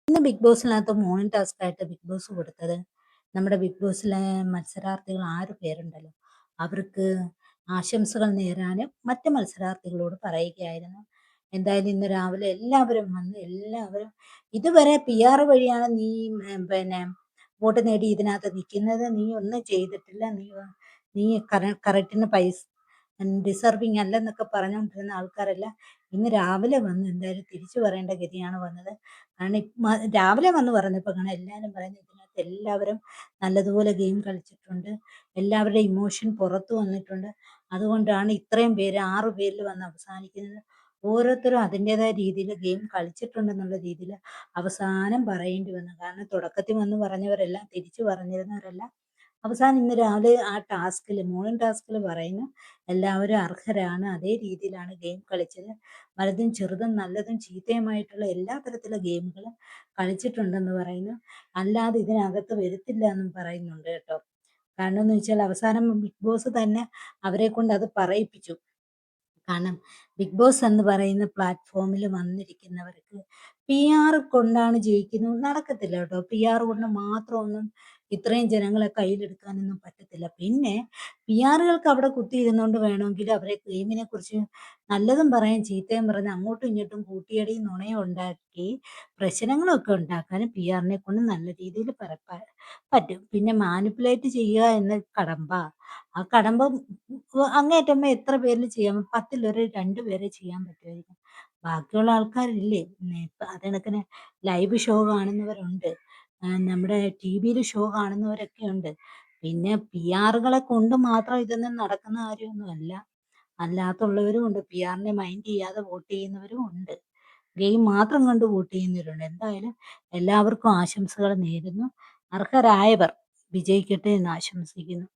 ഇന്ന് big ബോസിനകത്ത് morning task ആയിട്ട് big boss കൊടുത്തത് നമ്മുടെ ബിഗ് ബോസിലെ മത്സരാർത്ഥികൾ 6 പേരുണ്ടല്ലോ. അവർക്ക് ആശംസകൾ നേരാനും മറ്റ് മത്സരാർത്ഥികളോട് പറയുകയായിരുന്നു. എന്തായാലും ഇന്ന് രാവിലെ എല്ലാവരും വന്ന് എല്ലാവരും ഇതുവരെ PR വഴിയാണ് നീ പിന്നെ വോട്ട് നേടി ഇതിനകത്ത് നിൽക്കുന്നത്. നീ ഒന്നും ചെയ്തിട്ടില്ല. നീ കറക്റ്റിന് പൈസ ഡിസർവിങ് അല്ലെന്നൊക്കെ പറഞ്ഞുകൊണ്ടിരുന്ന ആൾക്കാരെല്ലാം ഇന്ന് രാവിലെ വന്ന് എന്തായാലും തിരിച്ചു പറയേണ്ട ഗതിയാണ് വന്നത്. കാരണം രാവിലെ വന്ന് പറഞ്ഞപ്പോൾ കാണാം എല്ലാവരും പറയുന്നത് ഇതിനകത്ത് എല്ലാവരും നല്ലതുപോലെ ഗെയിം കളിച്ചിട്ടുണ്ട്. എല്ലാവരുടെയും ഇമോഷൻ പുറത്തു വന്നിട്ടുണ്ട്. അതുകൊണ്ടാണ് ഇത്രയും പേര് 6 പേരിൽ വന്ന് അവസാനിക്കുന്നത്. ഓരോരുത്തരും അതിൻ്റെതായ രീതിയിൽ ഗെയിം കളിച്ചിട്ടുണ്ടെന്നുള്ള രീതിയിൽ അവസാനം പറയേണ്ടി വന്നു. കാരണം തുടക്കത്തിൽ വന്ന് പറഞ്ഞവരെല്ലാം തിരിച്ചു പറഞ്ഞിരുന്നവരെല്ലാം അവസാനം ഇന്ന് രാവിലെ ആ മോർണിംഗ് ടാസ്കിൽ പറയുന്നു എല്ലാവരും അർഹരാണ്. അതേ രീതിയിലാണ് ഗെയിം കളിച്ചത്. വലുതും ചെറുതും നല്ലതും ചീത്തയുമായിട്ടുള്ള എല്ലാ തരത്തിലുള്ള ഗെയിമുകളും കളിച്ചിട്ടുണ്ടെന്ന് പറയുന്നു. അല്ലാതെ ഇതിനകത്ത് വരുത്തില്ല എന്നും പറയുന്നുണ്ട് കേട്ടോ. കാരണം എന്ന് വെച്ചാൽ അവസാനം ബിഗ് ബോസ് തന്നെ അവരെ കൊണ്ട് അത് പറയിപ്പിച്ചു. കാരണം ബിഗ് ബോസ് എന്ന് പറയുന്ന പ്ലാറ്റ്ഫോമിൽ വന്നിരിക്കുന്നവർക്ക് PR കൊണ്ടാണ് ജയിക്കുന്നത് നടക്കത്തില്ല കേട്ടോ. PR കൊണ്ട് മാത്രമൊന്നും ഇത്രയും ജനങ്ങളെ കയ്യിലെടുക്കാനൊന്നും പറ്റത്തില്ല. പിന്നെ PRകൾക്ക് അവിടെ കുത്തിയിരുന്നുകൊണ്ട് വേണമെങ്കിൽ അവരെ ഗെയിമിനെ കുറിച്ച് നല്ലതും പറയാം ചീത്തയും പറഞ്ഞ് അങ്ങോട്ടും ഇങ്ങോട്ടും കൂട്ടിയടിയും നുണയും ഉണ്ടാക്കി പ്രശ്നങ്ങളൊക്കെ ഉണ്ടാക്കാനും PR കൊണ്ട് നല്ല രീതിയിൽ പറ്റും. പിന്നെ മാനിപ്പുലേറ്റ് ചെയ്യുക എന്ന കടമ്പ ആ കടമ്പ അങ്ങേയറ്റം എത്ര പേരിൽ ചെയ്യാൻ 10ൽ ഒരു 2 പേരെ ചെയ്യാൻ പറ്റുമായിരിക്കും. ബാക്കിയുള്ള ആൾക്കാരില്ലേ ഇപ്പൊ അത് കണക്കിന് ലൈവ് ഷോ കാണുന്നവരുണ്ട്. നമ്മുടെ ടിവിയിൽ ഷോ കാണുന്നവരൊക്കെ ഉണ്ട്. പിന്നെ PRകളെ കൊണ്ട് മാത്രം ഇതൊന്നും നടക്കുന്ന കാര്യമൊന്നുമല്ല. അല്ലാത്തുള്ളവരും ഉണ്ട്. PRനെ മൈൻഡ് ചെയ്യാതെ വോട്ട് ചെയ്യുന്നവരും ഉണ്ട്. ഗെയിം മാത്രം കണ്ട് വോട്ട് ചെയ്യുന്നവരുണ്ട്. എന്തായാലും എല്ലാവർക്കും ആശംസകൾ നേരുന്നു. അർഹരായവർ വിജയിക്കട്ടെ എന്ന് ആശംസിക്കുന്നു.